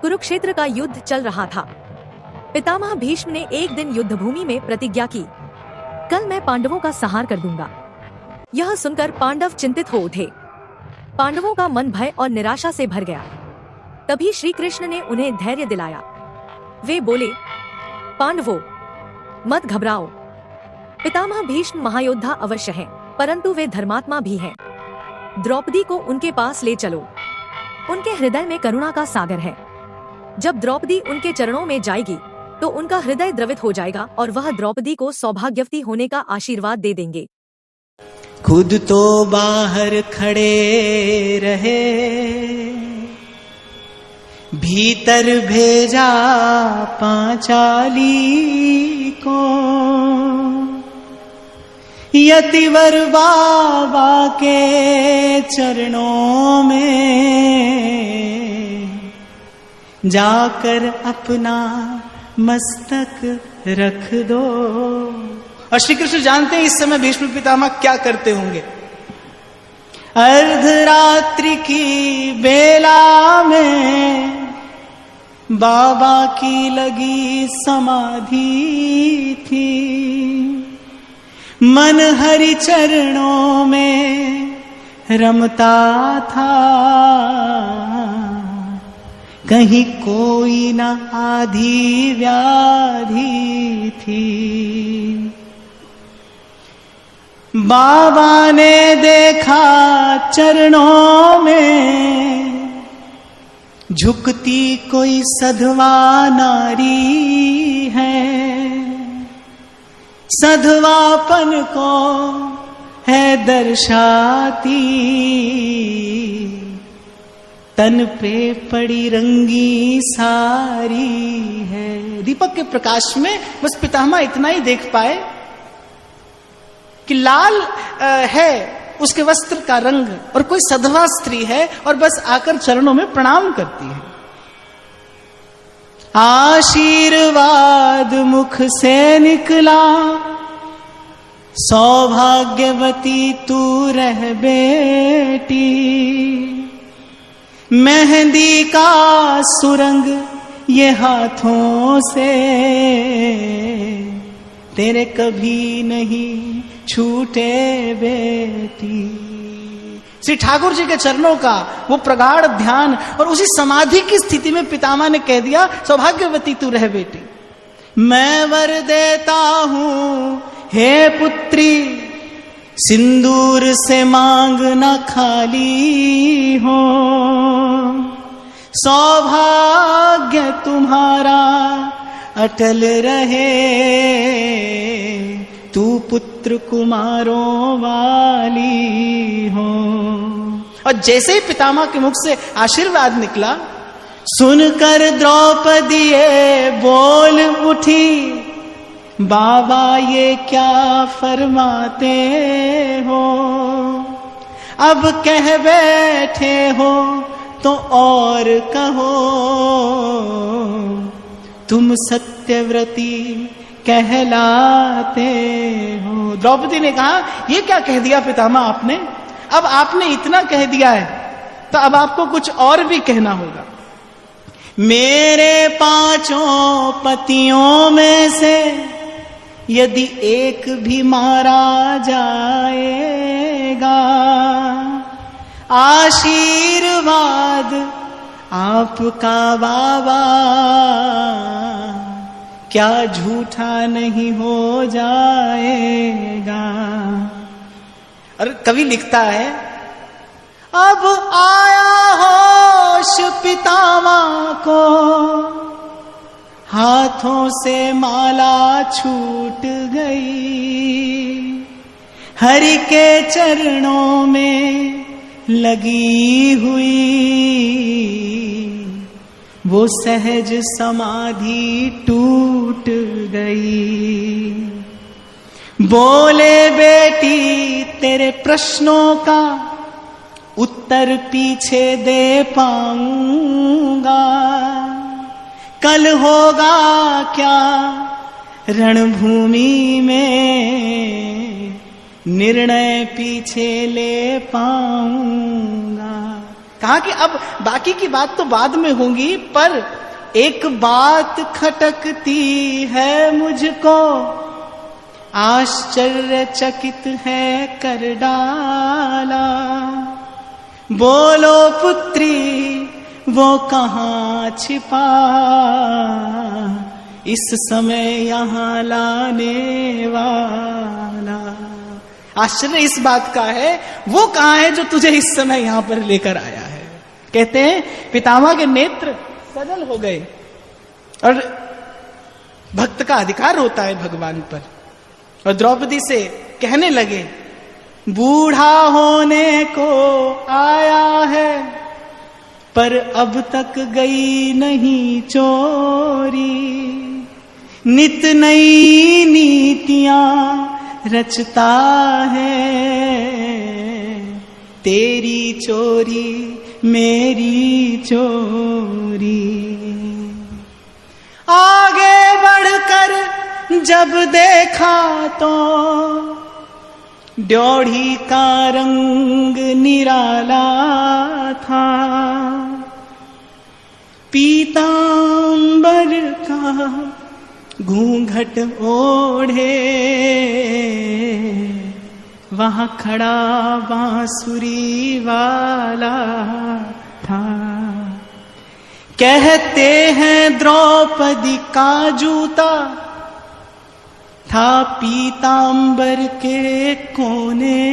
कुरुक्षेत्र का युद्ध चल रहा था। पितामह भीष्म ने एक दिन युद्धभूमि में प्रतिज्ञा की, कल मैं पांडवों का संहार कर दूंगा। यह सुनकर पांडव चिंतित हो उठे। पांडवों का मन भय और निराशा से भर गया। तभी श्री कृष्ण ने उन्हें धैर्य दिलाया। वे बोले, पांडवों, मत घबराओ। पितामह भीष्म महायोद्धा अवश्य हैं, परंतु वे धर्मात्मा भी हैं। द्रौपदी को उनके पास ले चलो। उनके हृदय में करुणा का सागर है। जब द्रौपदी उनके चरणों में जाएगी तो उनका हृदय द्रवित हो जाएगा और वह द्रौपदी को सौभाग्यवती होने का आशीर्वाद दे देंगे। खुद तो बाहर खड़े रहे, भीतर भेजा पांचाली को। यतिवर बाबा के चरणों में जाकर अपना मस्तक रख दो। और श्री कृष्ण जानते हैं इस समय भीष्म पितामह क्या करते होंगे। अर्धरात्रि की बेला में बाबा की लगी समाधि थी। मन हरि चरणों में रमता था, कहीं कोई न आधी व्याधि थी। बाबा ने देखा चरणों में झुकती कोई सधवा नारी है। सधवापन को है दर्शाती, तन पे पड़ी रंगी सारी है। दीपक के प्रकाश में बस पितामह इतना ही देख पाए कि लाल है उसके वस्त्र का रंग और कोई सधवा स्त्री है और बस आकर चरणों में प्रणाम करती है। आशीर्वाद मुख से निकला, सौभाग्यवती तू रह बेटी। मेहंदी का सुरंग ये हाथों से तेरे कभी नहीं छूटे बेटी। श्री ठाकुर जी के चरणों का वो प्रगाढ़ ध्यान और उसी समाधि की स्थिति में पितामह ने कह दिया, सौभाग्यवती तू रह बेटी। मैं वर देता हूं हे पुत्री, सिंदूर से मांग न खाली हो। सौभाग्य तुम्हारा अटल रहे, तू पुत्र कुमारों वाली हो। और जैसे ही पितामह के मुख से आशीर्वाद निकला, सुनकर द्रौपदी बोल उठी, बाबा ये क्या फरमाते हो। अब कह बैठे हो तो और कहो, तुम सत्यव्रती कहलाते हो। द्रौपदी ने कहा, ये क्या कह दिया पितामह आपने। अब आपने इतना कह दिया है तो अब आपको कुछ और भी कहना होगा। मेरे पांचों पतियों में से यदि एक भी मारा जाएगा, आशीर्वाद आपका बाबा क्या झूठा नहीं हो जाएगा। और कवि लिखता है, अब आया होश पितामह को, हाथों से माला छूट गई। हरि के चरणों में लगी हुई वो सहज समाधि टूट गई। बोले बेटी तेरे प्रश्नों का उत्तर पीछे दे पाऊंगा। कल होगा क्या रणभूमि में, निर्णय पीछे ले पाऊंगा। कहा कि अब बाकी की बात तो बाद में होंगी, पर एक बात खटकती है मुझको, आश्चर्यचकित है कर डाला। बोलो पुत्री वो कहाँ छिपा, इस समय यहाँ लाने वाला। आश्चर्य इस बात का है, वो कहाँ है जो तुझे इस समय यहां पर लेकर आया है। कहते हैं पितामह के नेत्र सजल हो गए, और भक्त का अधिकार होता है भगवान पर, और द्रौपदी से कहने लगे, बूढ़ा होने को आया है पर अब तक गई नहीं चोरी, नित नई नीतियां रचता है, तेरी चोरी मेरी चोरी। आगे बढ़कर जब देखा तो ड्योढ़ी का रंग निराला था, पीतांबर का घूंघट ओढ़े वहां खड़ा बांसुरी वाला था। कहते हैं द्रौपदी का जूता था पीतांबर के कोने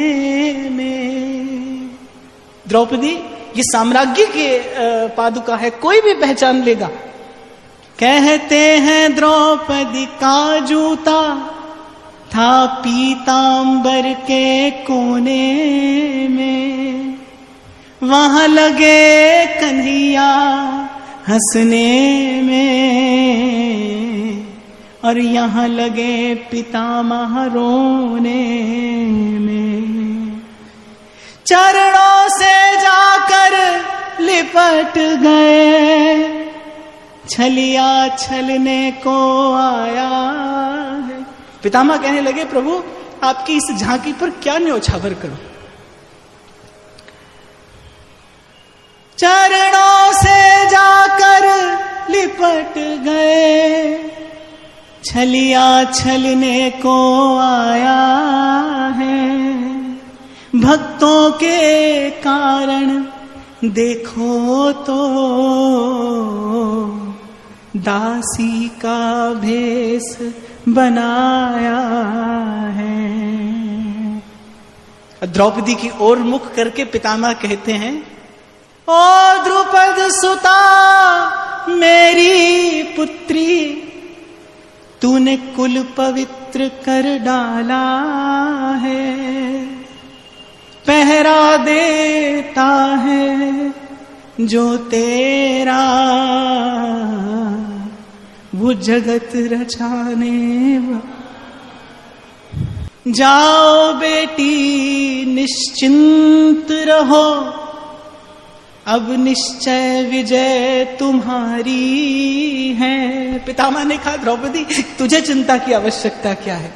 में। द्रौपदी ये साम्राज्य के पादुका है, कोई भी पहचान लेगा। कहते हैं द्रौपदी का जूता था पीतांबर के कोने में, वहां लगे कन्हैया हंसने में, और यहां लगे पितामह रोने में। चरणों से जाकर लिपट गए, छलिया छलने को आया है। पितामह कहने लगे, प्रभु आपकी इस झांकी पर क्या न्योछावर करूं। चरणों से जाकर लिपट गए, छलिया छलने को आया है। भक्तों के कारण देखो तो दासी का भेष बनाया है। द्रौपदी की ओर मुख करके पितामह कहते हैं, ओ द्रुपद सुता मेरी पुत्री, तूने कुल पवित्र कर डाला है। पहरा देता है जो तेरा, वो जगत रचाने जाओ बेटी निश्चिंत रहो, अब निश्चय विजय तुम्हारी है। पितामह ने कहा, द्रौपदी तुझे चिंता की आवश्यकता क्या है।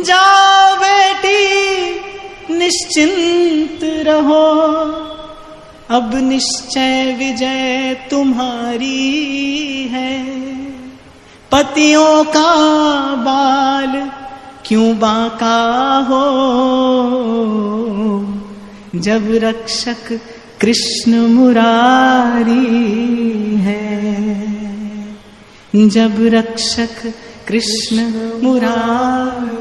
जाओ बेटी निश्चिंत रहो, अब निश्चय विजय तुम्हारी है। पतियों का बाल क्यों बांका हो, जब रक्षक कृष्ण मुरारी है। जब रक्षक कृष्ण मुरारी